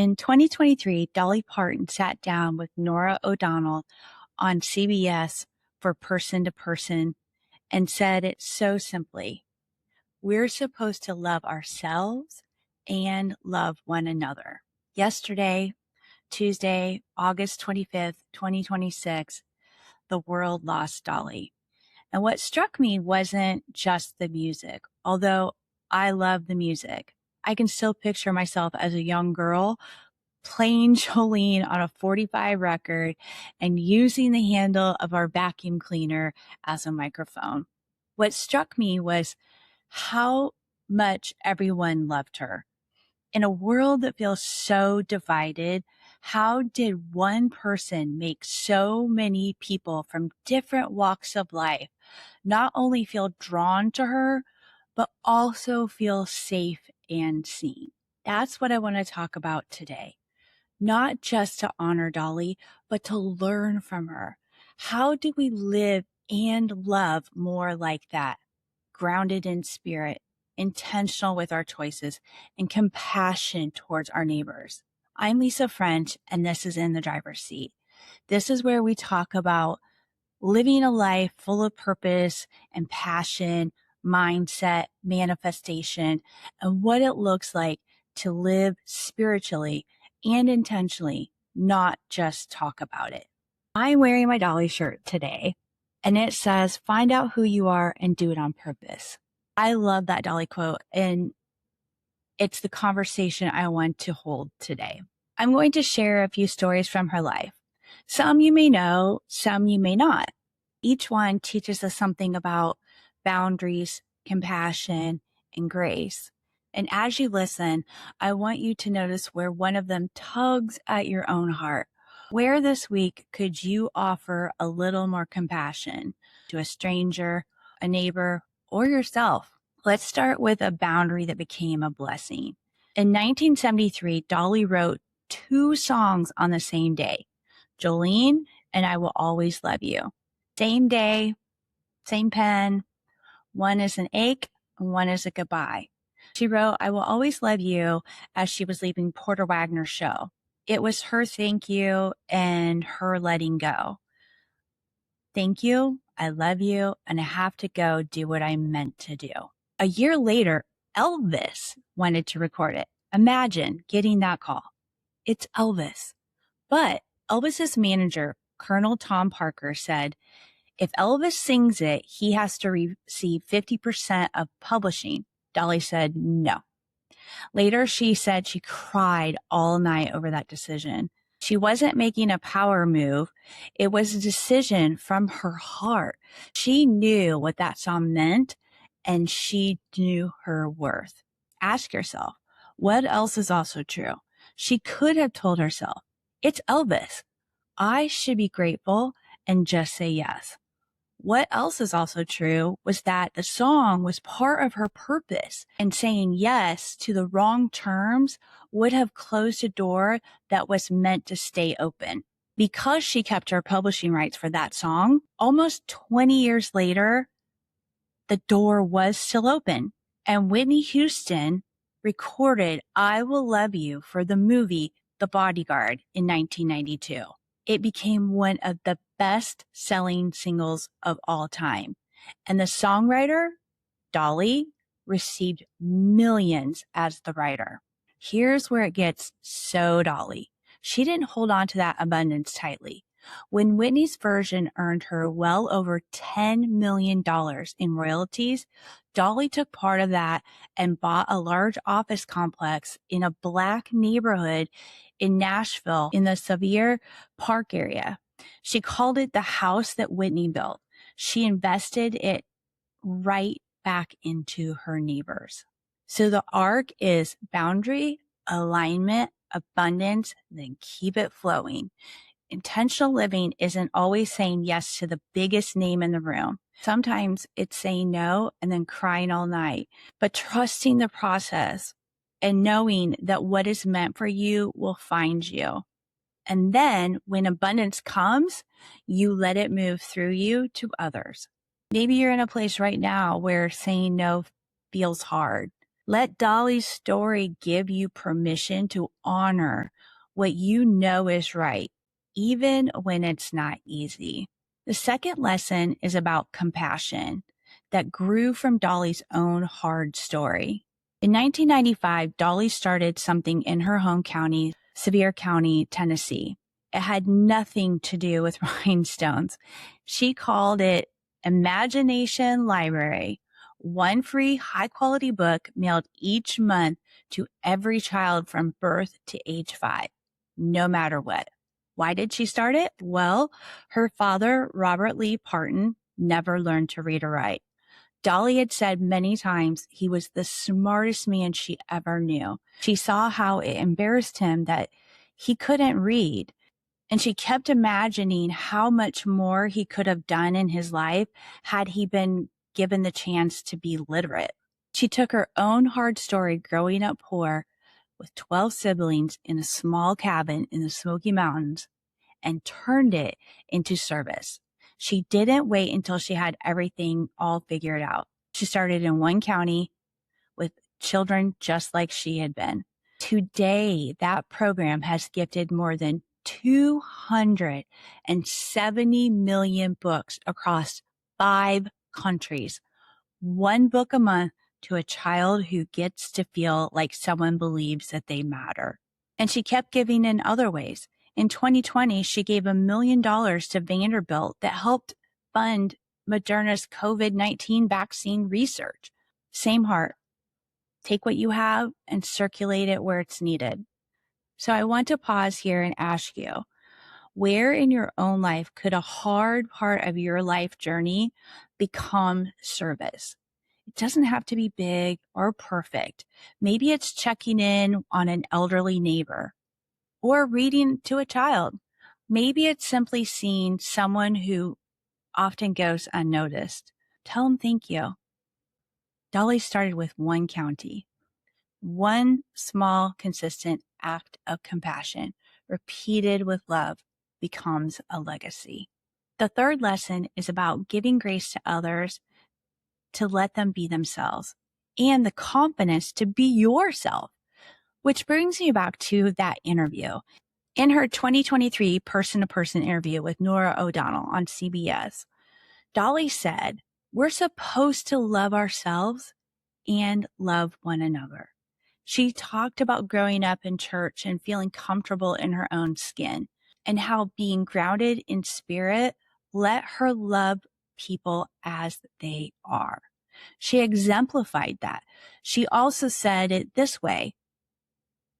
In 2023, Dolly Parton sat down with Norah O'Donnell on CBS for Person to Person and said it so simply. We're supposed to love ourselves and love one another. Yesterday, Tuesday, August 25th, 2026, the world lost Dolly. And what struck me wasn't just the music, although I love the music. I can still picture myself as a young girl playing Jolene on a 45 record and using the handle of our vacuum cleaner as a microphone. What struck me was how much everyone loved her. In a world that feels so divided, how did one person make so many people from different walks of life not only feel drawn to her, but also feel safe and seen? That's what I want to talk about today. Not just to honor Dolly, but to learn from her. How do we live and love more like that? Grounded in spirit, intentional with our choices, and compassion towards our neighbors. I'm Lisa French, and this is In the Driver's Seat. This is where we talk about living a life full of purpose and passion, mindset, manifestation, and what it looks like to live spiritually and intentionally, not just talk about it. I'm wearing my Dolly shirt today, and it says, find out who you are and do it on purpose. I love that Dolly quote, and it's the conversation I want to hold today. I'm going to share a few stories from her life. Some you may know, some you may not. Each one teaches us something about boundaries, compassion, and grace. And as you listen, I want you to notice where one of them tugs at your own heart. Where this week could you offer a little more compassion to a stranger, a neighbor, or yourself? Let's start with a boundary that became a blessing. In 1973, Dolly wrote 2 songs on the same day, Jolene and I Will Always Love You. Same day, same pen. One is an ache and one is a goodbye. She wrote, I Will Always Love You as she was leaving Porter Wagner's show. It was her thank you and her letting go. Thank you, I love you, and I have to go do what I'm meant to do. A year later, Elvis wanted to record it. Imagine getting that call. It's Elvis. But Elvis's manager, Colonel Tom Parker, said, if Elvis sings it, he has to receive 50% of publishing. Dolly said no. Later, she said she cried all night over that decision. She wasn't making a power move. It was a decision from her heart. She knew what that song meant, and she knew her worth. Ask yourself, what else is also true? She could have told herself, it's Elvis. I should be grateful and just say yes. What else is also true was that the song was part of her purpose, and saying yes to the wrong terms would have closed a door that was meant to stay open. Because she kept her publishing rights for that song, almost 20 years later, the door was still open. And Whitney Houston recorded I Will Love You for the movie The Bodyguard in 1992. It became one of the best-selling singles of all time. And the songwriter, Dolly, received millions as the writer. Here's where it gets so Dolly. She didn't hold on to that abundance tightly. When Whitney's version earned her well over $10 million in royalties, Dolly took part of that and bought a large office complex in a Black neighborhood in Nashville in the Sevier Park area. She called it the house that Whitney built. She invested it right back into her neighbors. So the arc is boundary, alignment, abundance, then keep it flowing. Intentional living isn't always saying yes to the biggest name in the room. Sometimes it's saying no and then crying all night, but trusting the process and knowing that what is meant for you will find you. And then when abundance comes, you let it move through you to others. Maybe you're in a place right now where saying no feels hard. Let Dolly's story give you permission to honor what you know is right, even when it's not easy. The second lesson is about compassion that grew from Dolly's own hard story. In 1995, Dolly started something in her home county, Sevier County, Tennessee. It had nothing to do with rhinestones. She called it Imagination Library, one free high-quality book mailed each month to every child from birth to age 5, no matter what. Why did she start it? Well, her father, Robert Lee Parton, never learned to read or write. Dolly had said many times he was the smartest man she ever knew. She saw how it embarrassed him that he couldn't read, and she kept imagining how much more he could have done in his life had he been given the chance to be literate. She took her own hard story growing up poor with 12 siblings in a small cabin in the Smoky Mountains and turned it into service. She didn't wait until she had everything all figured out. She started in one county with children just like she had been. Today, that program has gifted more than 270 million books across 5 countries, one book a month to a child who gets to feel like someone believes that they matter. And she kept giving in other ways. In 2020, she gave $1 million to Vanderbilt that helped fund Moderna's COVID-19 vaccine research. Same heart. Take what you have and circulate it where it's needed. So I want to pause here and ask you, where in your own life could a hard part of your life journey become service? It doesn't have to be big or perfect. Maybe it's checking in on an elderly neighbor or reading to a child. Maybe it's simply seeing someone who often goes unnoticed. Tell them thank you. Dolly started with one county. One small, consistent act of compassion, repeated with love, becomes a legacy. The third lesson is about giving grace to others to let them be themselves and the confidence to be yourself, which brings me back to that interview. In her 2023 person-to-person interview with Norah O'Donnell on CBS, Dolly said, "We're supposed to love ourselves and love one another." She talked about growing up in church and feeling comfortable in her own skin and how being grounded in spirit let her love people as they are. She exemplified that. She also said it this way,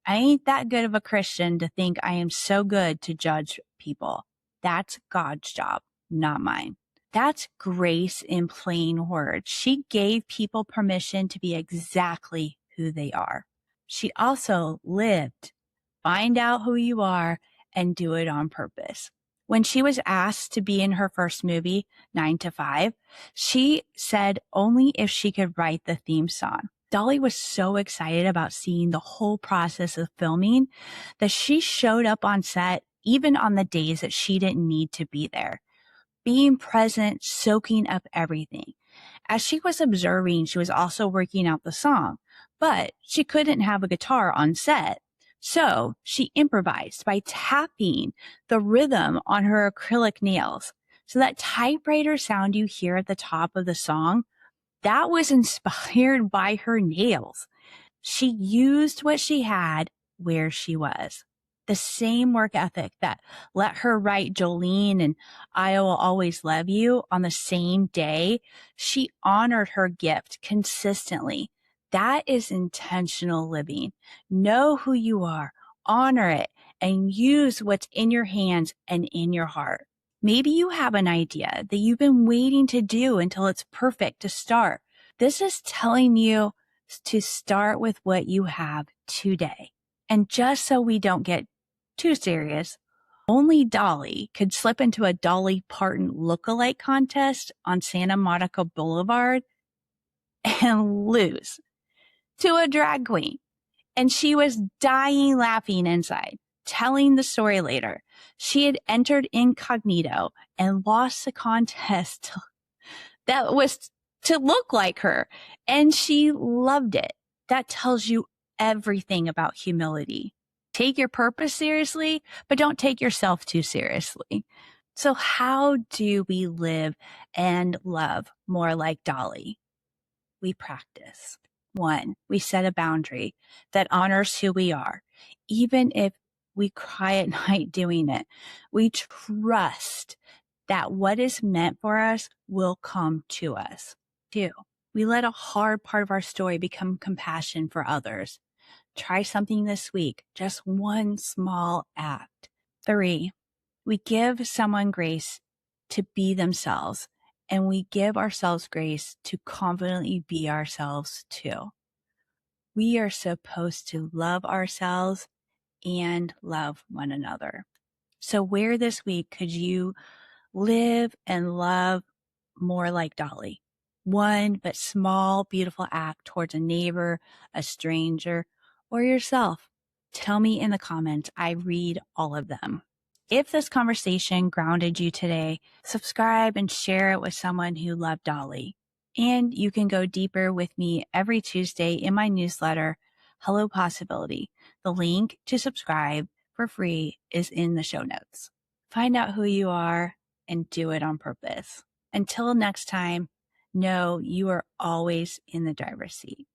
"I ain't that good of a Christian to think I am so good to judge people. That's God's job, not mine." That's grace in plain words. She gave people permission to be exactly who they are. She also lived, find out who you are and do it on purpose. When she was asked to be in her first movie, 9 to 5, she said only if she could write the theme song. Dolly was so excited about seeing the whole process of filming that she showed up on set even on the days that she didn't need to be there, being present, soaking up everything. As she was observing, she was also working out the song, but she couldn't have a guitar on set. So she improvised by tapping the rhythm on her acrylic nails. So that typewriter sound you hear at the top of the song, that was inspired by her nails. She used what she had where she was. The same work ethic that let her write Jolene and I Will Always Love You on the same day, she honored her gift consistently. That is intentional living. Know who you are, honor it, and use what's in your hands and in your heart. Maybe you have an idea that you've been waiting to do until it's perfect to start. This is telling you to start with what you have today. And just so we don't get too serious, only Dolly could slip into a Dolly Parton lookalike contest on Santa Monica Boulevard and lose to a drag queen. And she was dying laughing inside, telling the story later. She had entered incognito and lost the contest that was to look like her, and she loved it. That tells you everything about humility. Take your purpose seriously, but don't take yourself too seriously. So how do we live and love more like Dolly? We practice. 1, we set a boundary that honors who we are. Even if we cry at night doing it, we trust that what is meant for us will come to us. 2, we let a hard part of our story become compassion for others. Try something this week, just one small act. 3, we give someone grace to be themselves, and we give ourselves grace to confidently be ourselves too. We are supposed to love ourselves and love one another. So where this week could you live and love more like Dolly? One but small, beautiful act towards a neighbor, a stranger, or yourself. Tell me in the comments. I read all of them. If this conversation grounded you today, subscribe and share it with someone who loved Dolly. And you can go deeper with me every Tuesday in my newsletter, Hello Possibility. The link to subscribe for free is in the show notes. Find out who you are and do it on purpose. Until next time, know you are always in the driver's seat.